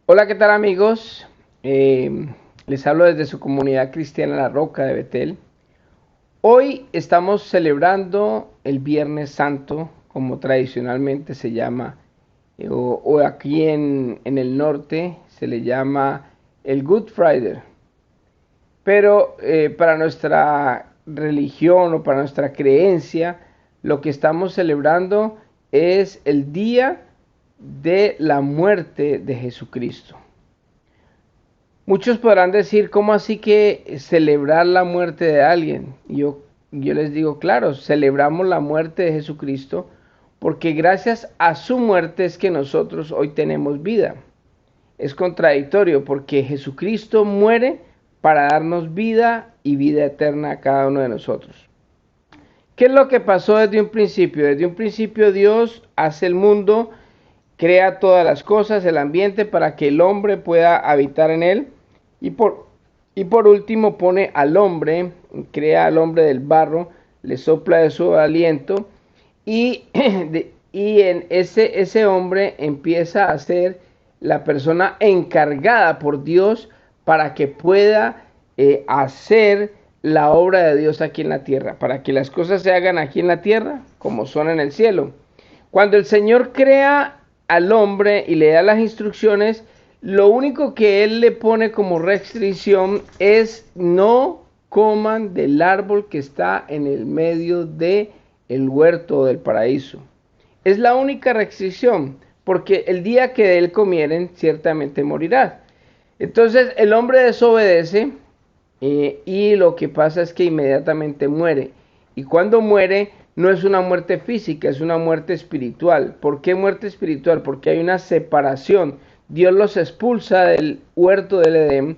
Hola, ¿qué tal amigos? Les hablo desde su comunidad cristiana La Roca de Betel. Hoy estamos celebrando el Viernes Santo, como tradicionalmente se llama, o aquí en el norte se le llama el Good Friday. Pero para nuestra religión o para nuestra creencia, lo que estamos celebrando es el día de la muerte de Jesucristo. Muchos podrán decir, ¿cómo así que celebrar la muerte de alguien? Yo les digo, claro, celebramos la muerte de Jesucristo porque gracias a su muerte es que nosotros hoy tenemos vida. Es contradictorio porque Jesucristo muere para darnos vida y vida eterna a cada uno de nosotros. ¿Qué es lo que pasó desde un principio? Desde un principio Dios hace el mundo, crea todas las cosas, el ambiente para que el hombre pueda habitar en él y por último pone al hombre, crea al hombre del barro, le sopla de su aliento y, y en ese hombre empieza a ser la persona encargada por Dios para que pueda hacer la obra de Dios aquí en la tierra, para que las cosas se hagan aquí en la tierra como son en el cielo. Cuando el Señor crea al hombre y le da las instrucciones, lo único que Él le pone como restricción es no coman del árbol que está en el medio de el huerto del paraíso. Es la única restricción, porque el día que de él comieren, ciertamente morirá. Entonces el hombre desobedece y lo que pasa es que inmediatamente muere. Y cuando muere, no es una muerte física, es una muerte espiritual. ¿Por qué muerte espiritual? Porque hay una separación. Dios los expulsa del huerto del Edén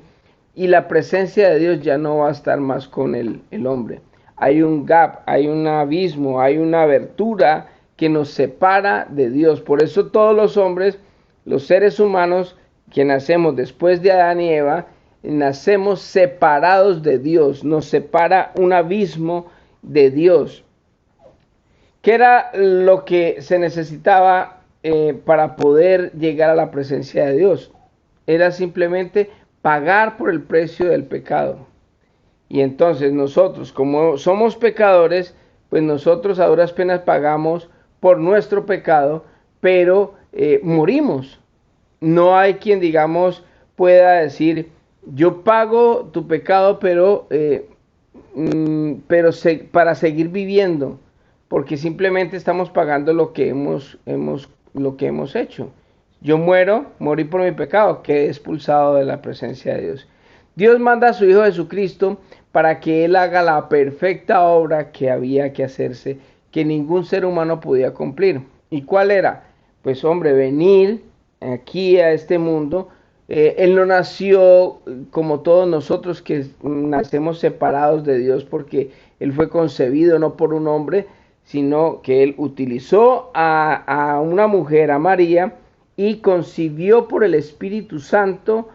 y la presencia de Dios ya no va a estar más con el hombre. Hay un gap, hay un abismo, hay una abertura que nos separa de Dios. Por eso todos los hombres, los seres humanos que nacemos después de Adán y Eva, nacemos separados de Dios, nos separa un abismo de Dios. ¿Qué era lo que se necesitaba para poder llegar a la presencia de Dios? Era simplemente pagar por el precio del pecado. Y entonces nosotros, como somos pecadores, pues nosotros a duras penas pagamos por nuestro pecado, pero morimos. No hay quien, digamos, pueda decir, yo pago tu pecado, para seguir viviendo, porque simplemente estamos pagando lo que hemos hecho. Yo morí por mi pecado, quedé expulsado de la presencia de Dios. Dios manda a su Hijo Jesucristo para que Él haga la perfecta obra que había que hacerse, que ningún ser humano podía cumplir. ¿Y cuál era? Pues hombre, venir aquí a este mundo. Él no nació como todos nosotros que nacemos separados de Dios porque Él fue concebido no por un hombre, sino que Él utilizó a una mujer, a María, y concibió por el Espíritu Santo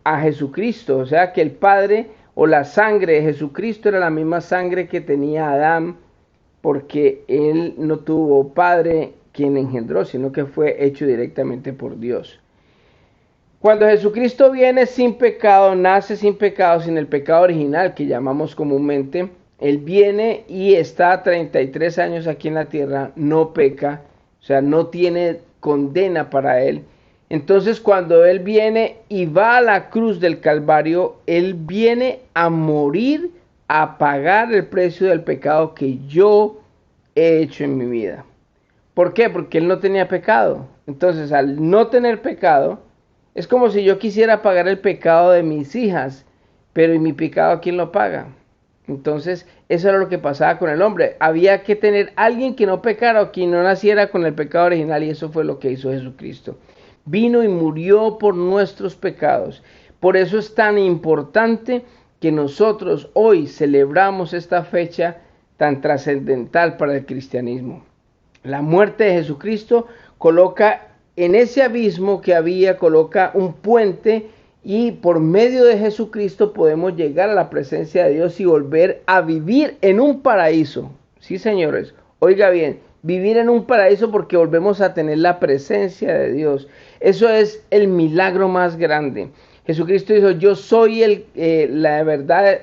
a Jesucristo. O sea que el Padre o la sangre de Jesucristo era la misma sangre que tenía Adán, porque Él no tuvo padre quien engendró, sino que fue hecho directamente por Dios. Cuando Jesucristo viene sin pecado, nace sin pecado, sin el pecado original que llamamos comúnmente, Él viene y está 33 años aquí en la tierra, no peca, o sea, no tiene condena para Él. Entonces cuando Él viene y va a la cruz del Calvario, Él viene a morir, a pagar el precio del pecado que yo he hecho en mi vida. ¿Por qué? Porque Él no tenía pecado. Entonces al no tener pecado, es como si yo quisiera pagar el pecado de mis hijas, pero ¿y mi pecado quién lo paga? Entonces, eso era lo que pasaba con el hombre. Había que tener alguien que no pecara o quien no naciera con el pecado original, y eso fue lo que hizo Jesucristo. Vino y murió por nuestros pecados. Por eso es tan importante que nosotros hoy celebramos esta fecha tan trascendental para el cristianismo. La muerte de Jesucristo coloca en ese abismo que había, coloca un puente, y por medio de Jesucristo podemos llegar a la presencia de Dios y volver a vivir en un paraíso. Sí, señores, oiga bien, vivir en un paraíso porque volvemos a tener la presencia de Dios. Eso es el milagro más grande. Jesucristo dijo, yo soy la verdad,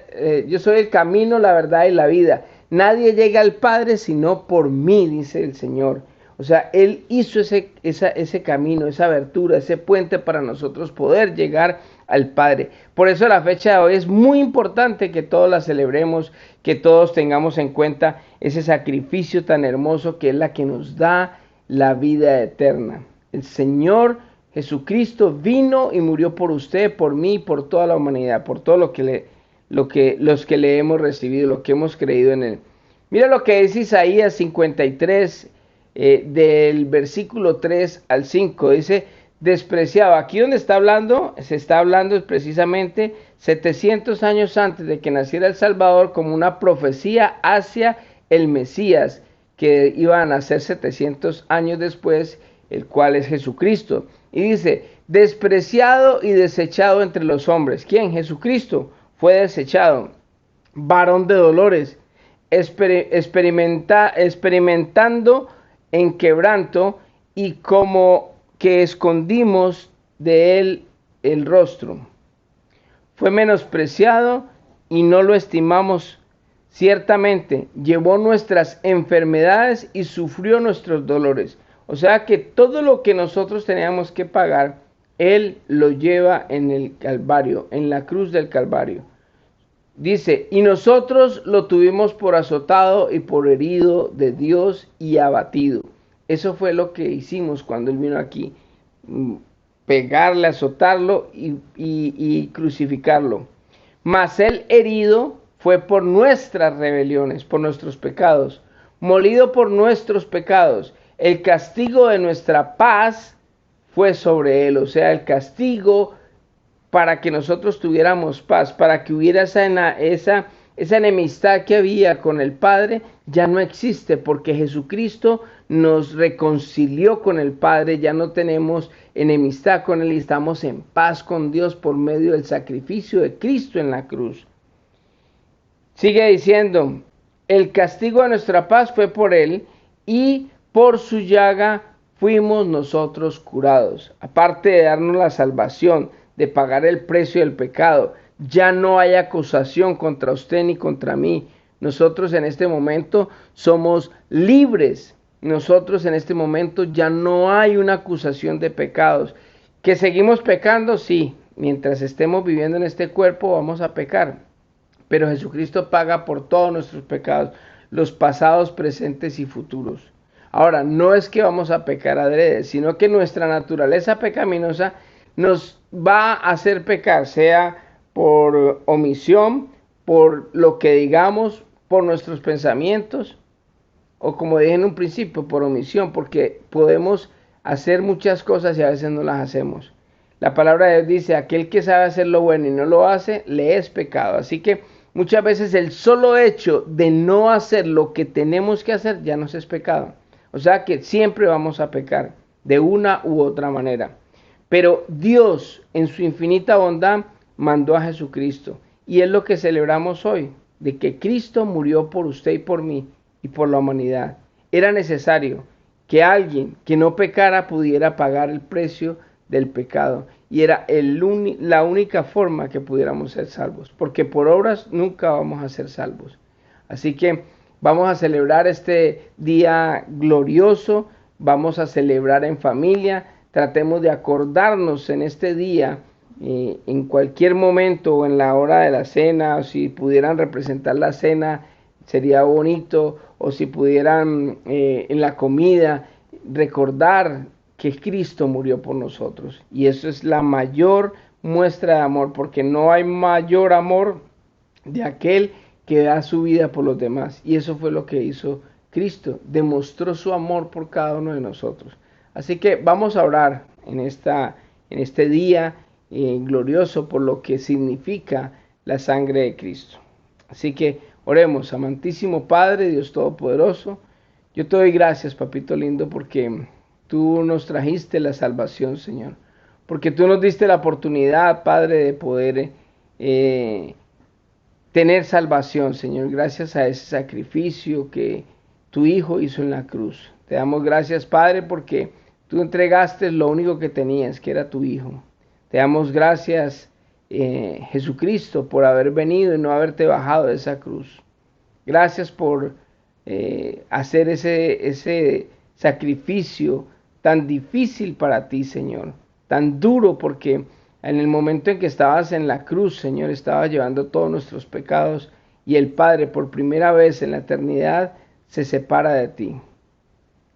yo soy el camino, la verdad y la vida. Nadie llega al Padre sino por mí, dice el Señor. O sea, Él hizo ese camino, esa abertura, ese puente para nosotros poder llegar al Padre. Por eso la fecha de hoy es muy importante que todos la celebremos, que todos tengamos en cuenta ese sacrificio tan hermoso que es la que nos da la vida eterna. El Señor Jesucristo vino y murió por usted, por mí, por toda la humanidad, por todo los que le hemos recibido, lo que hemos creído en Él. Mira lo que dice Isaías 53, del versículo 3 al 5, dice, despreciado. Aquí donde está hablando, se está hablando precisamente 700 años antes de que naciera el Salvador, como una profecía hacia el Mesías, que iba a nacer 700 años después, el cual es Jesucristo. Y dice, despreciado y desechado entre los hombres. ¿Quién? Jesucristo fue desechado, varón de dolores, experimentando en quebranto, y como que escondimos de él el rostro. Fue menospreciado y no lo estimamos. Ciertamente llevó nuestras enfermedades y sufrió nuestros dolores. O sea que todo lo que nosotros teníamos que pagar, Él lo lleva en el Calvario, en la cruz del Calvario. Dice, y nosotros lo tuvimos por azotado y por herido de Dios y abatido. Eso fue lo que hicimos cuando Él vino aquí. Pegarle, azotarlo y crucificarlo. Mas Él herido fue por nuestras rebeliones, por nuestros pecados. Molido por nuestros pecados. El castigo de nuestra paz fue sobre Él. O sea, el castigo para que nosotros tuviéramos paz, para que hubiera esa enemistad que había con el Padre, ya no existe, porque Jesucristo nos reconcilió con el Padre, ya no tenemos enemistad con Él y estamos en paz con Dios por medio del sacrificio de Cristo en la cruz. Sigue diciendo, el castigo de nuestra paz fue por Él y por su llaga fuimos nosotros curados. Aparte de darnos la salvación, de pagar el precio del pecado, ya no hay acusación contra usted ni contra mí. Nosotros en este momento somos libres. Nosotros en este momento ya no hay una acusación de pecados. ¿Que seguimos pecando? Sí. Mientras estemos viviendo en este cuerpo vamos a pecar. Pero Jesucristo paga por todos nuestros pecados, los pasados, presentes y futuros. Ahora, no es que vamos a pecar adrede, sino que nuestra naturaleza pecaminosa nos va a hacer pecar, sea por omisión, por lo que digamos, por nuestros pensamientos, o como dije en un principio, por omisión, porque podemos hacer muchas cosas y a veces no las hacemos. La palabra de Dios dice, aquel que sabe hacer lo bueno y no lo hace, le es pecado. Así que muchas veces el solo hecho de no hacer lo que tenemos que hacer ya nos es pecado. O sea que siempre vamos a pecar, de una u otra manera. Pero Dios, en su infinita bondad, mandó a Jesucristo. Y es lo que celebramos hoy, de que Cristo murió por usted y por mí y por la humanidad. Era necesario que alguien que no pecara pudiera pagar el precio del pecado. Y era la única forma que pudiéramos ser salvos. Porque por obras nunca vamos a ser salvos. Así que vamos a celebrar este día glorioso. Vamos a celebrar en familia. Tratemos de acordarnos en este día, en cualquier momento o en la hora de la cena, o si pudieran representar la cena, sería bonito, o si pudieran en la comida recordar que Cristo murió por nosotros. Y eso es la mayor muestra de amor, porque no hay mayor amor de aquel que da su vida por los demás. Y eso fue lo que hizo Cristo, demostró su amor por cada uno de nosotros. Así que vamos a orar en este día glorioso por lo que significa la sangre de Cristo. Así que oremos, amantísimo Padre, Dios Todopoderoso. Yo te doy gracias, papito lindo, porque tú nos trajiste la salvación, Señor. Porque tú nos diste la oportunidad, Padre, de poder tener salvación, Señor. Gracias a ese sacrificio que tu Hijo hizo en la cruz. Te damos gracias, Padre, porque tú entregaste lo único que tenías, que era tu Hijo. Te damos gracias, Jesucristo, por haber venido y no haberte bajado de esa cruz. Gracias por hacer ese sacrificio tan difícil para ti, Señor, tan duro, porque en el momento en que estabas en la cruz, Señor, estabas llevando todos nuestros pecados y el Padre por primera vez en la eternidad se separa de ti.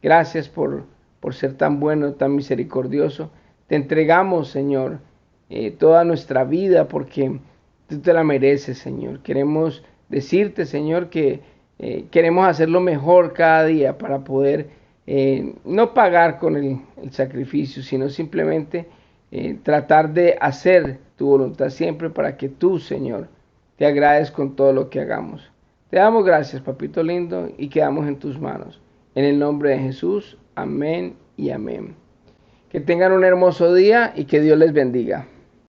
Gracias por ser tan bueno, tan misericordioso. Te entregamos, Señor, toda nuestra vida porque tú te la mereces, Señor. Queremos decirte, Señor, que queremos hacerlo mejor cada día para poder no pagar con el sacrificio, sino simplemente tratar de hacer tu voluntad siempre para que tú, Señor, te agrades con todo lo que hagamos. Te damos gracias, papito lindo, y quedamos en tus manos. En el nombre de Jesús, amén y amén. Que tengan un hermoso día y que Dios les bendiga.